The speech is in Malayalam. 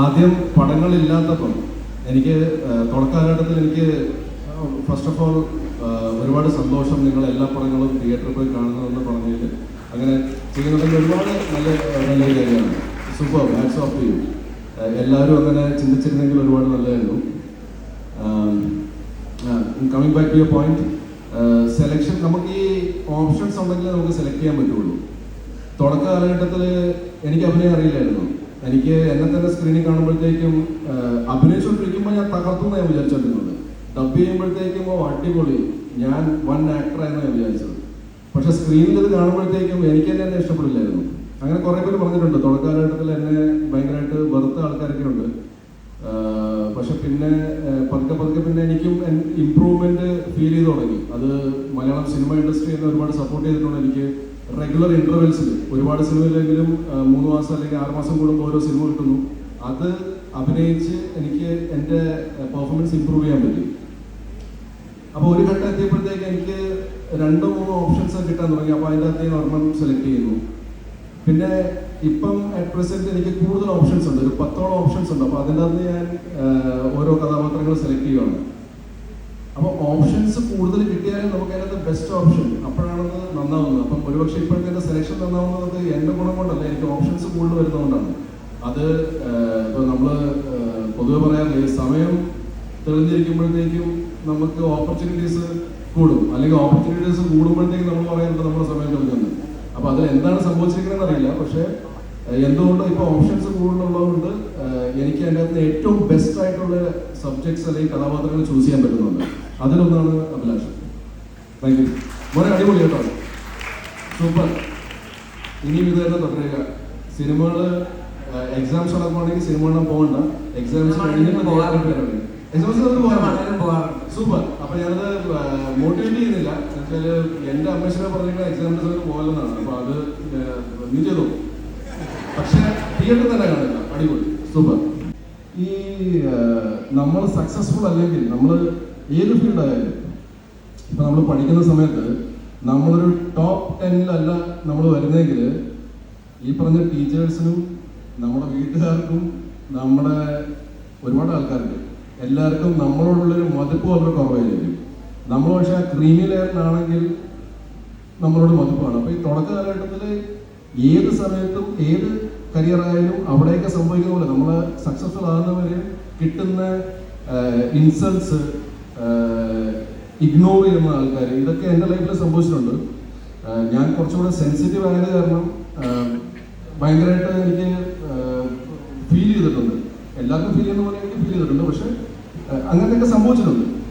ആദ്യം പടങ്ങളില്ലാത്തപ്പം എനിക്ക് തുടക്കകാലഘട്ടത്തിൽ എനിക്ക് ഫസ്റ്റ് ഓഫ് ഓൾ ഒരുപാട് സന്തോഷം നിങ്ങൾ എല്ലാ പടങ്ങളും തിയേറ്ററിൽ പോയി കാണുന്നതെന്ന് പറഞ്ഞതിൽ അങ്ങനെ ചെയ്യുന്നുണ്ടെങ്കിൽ ഒരുപാട് നല്ലൊരു കാര്യമാണ്. Super, hats off to you. എല്ലാവരും അങ്ങനെ ചിന്തിച്ചിരുന്നെങ്കിൽ ഒരുപാട് നല്ലതായിരുന്നു. Coming back to your point, selection നമുക്ക് ഈ ഓപ്ഷൻസ് ഉണ്ടെങ്കിൽ നമുക്ക് സെലക്ട് ചെയ്യാൻ പറ്റുള്ളൂ. തുടക്ക കാലഘട്ടത്തിൽ എനിക്ക് അഭിനയം അറിയില്ലായിരുന്നു. എനിക്ക് എന്നെ തന്നെ സ്ക്രീനിൽ കാണുമ്പോഴത്തേക്കും അഭിനയിച്ചുകൊണ്ടിരിക്കുമ്പോൾ ഞാൻ തകർത്തുന്ന ഞാൻ വിചാരിച്ചോണ്ടിരുന്നത്. ഡബ് ചെയ്യുമ്പോഴത്തേക്കും അടിപൊളി, ഞാൻ വൺ ആക്ടറായിരുന്നു ഞാൻ വിചാരിച്ചത്. പക്ഷെ സ്ക്രീനിൽ ഇത് കാണുമ്പോഴത്തേക്കും എനിക്ക് തന്നെ ഇഷ്ടപ്പെടില്ലായിരുന്നു. അങ്ങനെ കുറേ പേര് പറഞ്ഞിട്ടുണ്ട് തുടക്ക കാലഘട്ടത്തിൽ എന്നെ ഭയങ്കരമായിട്ട് വെറുത്ത ആൾക്കാരൊക്കെ ഉണ്ട്. പക്ഷെ പിന്നെ പതുക്കെ പിന്നെ എനിക്കും ഇമ്പ്രൂവ്മെന്റ് ഫീൽ ചെയ്ത് തുടങ്ങി. അത് മലയാളം സിനിമ ഇൻഡസ്ട്രി എന്നെ ഒരുപാട് സപ്പോർട്ട് ചെയ്തിട്ടുണ്ട്. എനിക്ക് റെഗുലർ ഇന്റർവെൽസിൽ ഒരുപാട് സിനിമയിലെങ്കിലും 3 മാസം അല്ലെങ്കിൽ 6 മാസം കൂടുമ്പോൾ ഓരോ സിനിമ കിട്ടുന്നു. അത് അഭിനയിച്ച് എനിക്ക് എൻ്റെ പെർഫോമൻസ് ഇമ്പ്രൂവ് ചെയ്യാൻ പറ്റി. അപ്പോൾ ഒരു ഘട്ടം എത്തിയപ്പോഴത്തേക്ക് എനിക്ക് 2-3 ഓപ്ഷൻസ് കിട്ടാൻ തുടങ്ങി. അപ്പോൾ അതിൻ്റെ അകത്ത് ഒരെണ്ണം സെലക്ട് ചെയ്യുന്നു. പിന്നെ ഇപ്പം അറ്റ് പ്രസന്റ് എനിക്ക് കൂടുതൽ ഓപ്ഷൻസ് ഉണ്ട്, ഒരു 10ഓളം ഓപ്ഷൻസ് ഉണ്ട്. അപ്പോൾ അതിൻ്റെ അകത്ത് ഞാൻ ഓരോ കഥാപാത്രങ്ങൾ സെലക്ട് ചെയ്യുകയാണ്. അപ്പോൾ ഓപ്ഷൻസ് കൂടുതൽ കിട്ടിയാലും നമുക്ക് അതിനകത്ത് ബെസ്റ്റ് ഓപ്ഷൻ അപ്പോഴാണത് നന്നാവുന്നത്. അപ്പം ഒരുപക്ഷെ ഇപ്പോഴത്തെ എൻ്റെ സെലക്ഷൻ നന്നാവുന്നത് എൻ്റെ ഗുണം കൊണ്ടല്ല, എനിക്ക് ഓപ്ഷൻസ് കൂടുതൽ വരുന്നതുകൊണ്ടാണ്. അത് ഇപ്പോൾ നമ്മൾ പൊതുവെ പറയാറില്ല, സമയം തെളിഞ്ഞിരിക്കുമ്പോഴത്തേക്കും നമുക്ക് ഓപ്പർച്യൂണിറ്റീസ് കൂടും, അല്ലെങ്കിൽ ഓപ്പർച്യൂണിറ്റീസ് കൂടുമ്പോഴത്തേക്കും നമ്മൾ പറയാറുണ്ട് നമ്മുടെ സമയം തെളിഞ്ഞെന്ന്. അപ്പോൾ അതിൽ എന്താണ് സംഭവിച്ചിരിക്കുന്നതെന്ന് അറിയില്ല. പക്ഷേ എന്തുകൊണ്ടോ ഇപ്പോൾ ഓപ്ഷൻസ് കൂടുതലുള്ളതുകൊണ്ട് എനിക്ക് അതിൻ്റെ അകത്ത് ഏറ്റവും ബെസ്റ്റ് ആയിട്ടുള്ള സബ്ജക്ട്സ് അല്ലെങ്കിൽ കഥാപാത്രങ്ങൾ ചൂസ് ചെയ്യാൻ പറ്റുന്നുണ്ട്. അതിലൊന്നാണ് അഭിലാഷ്. Thank you. വളരെ അടിപൊളി കേട്ടോ, സൂപ്പർ. ഇനിയും ഇത് തന്നെ തുടരുക. സിനിമകൾ എക്സാംസ് നടക്കുവാണെങ്കിൽ സിനിമകളിൽ പോകണ്ട, എക്സാംസ് കഴിഞ്ഞിട്ട് സൂപ്പർ. അപ്പൊ ഞാനത് മോട്ടിവേറ്റ് ചെയ്യുന്നില്ല. എന്നുവെച്ചാൽ എന്റെ അമ്മേശ്വര പറഞ്ഞിട്ട് എക്സാം റിസൾട്ട് പോകലെന്നാണ്. അപ്പൊ അത് നീ ചെയ്തു, പക്ഷെ തിയേറ്ററിൽ തന്നെ കാണില്ല. അടിപൊളി, സൂപ്പർ. ഈ നമ്മൾ സക്സസ്ഫുൾ അല്ലെങ്കിൽ നമ്മൾ ഏത് ഫീൽഡായാലും ഇപ്പൊ നമ്മൾ പഠിക്കുന്ന സമയത്ത് നമ്മളൊരു ടോപ്പ് 10-ലല്ല നമ്മൾ വരുന്നെങ്കിൽ ഈ പറഞ്ഞ ടീച്ചേഴ്സിനും നമ്മുടെ വീട്ടുകാർക്കും നമ്മുടെ ഒരുപാട് ആൾക്കാർക്ക് എല്ലാവർക്കും നമ്മളോടുള്ളൊരു മതിപ്പ് വളരെ കുറവായിരിക്കും. നമ്മൾ പക്ഷെ ആ ക്രീമി ലെയറിലാണെങ്കിൽ നമ്മളോട് മതിപ്പാണ്. അപ്പോൾ ഈ തുടക്ക കാലഘട്ടത്തിൽ ഏത് സമയത്തും ഏത് കരിയർ ആയാലും അവിടെയൊക്കെ സംഭവിക്കുന്ന പോലെ നമ്മൾ സക്സസ്ഫുൾ ആകുന്നവരെ കിട്ടുന്ന ഇൻസൾട്ട്സ്, ഇഗ്നോർ ചെയ്യുന്ന ആൾക്കാർ, ഇതൊക്കെ എൻ്റെ ലൈഫിൽ സംഭവിച്ചിട്ടുണ്ട്. ഞാൻ കുറച്ചുകൂടെ സെൻസിറ്റീവ് ആയത് കാരണം ഭയങ്കരമായിട്ട് എനിക്ക് ഫീൽ ചെയ്തിട്ടുണ്ട്. എല്ലാവർക്കും ഫീൽ ചെയ്യുന്ന പോലെ എനിക്ക് ഫീൽ ചെയ്തിട്ടുണ്ട്. പക്ഷെ അങ്ങനെയൊക്കെ സംഭവിച്ചിട്ടുണ്ട്.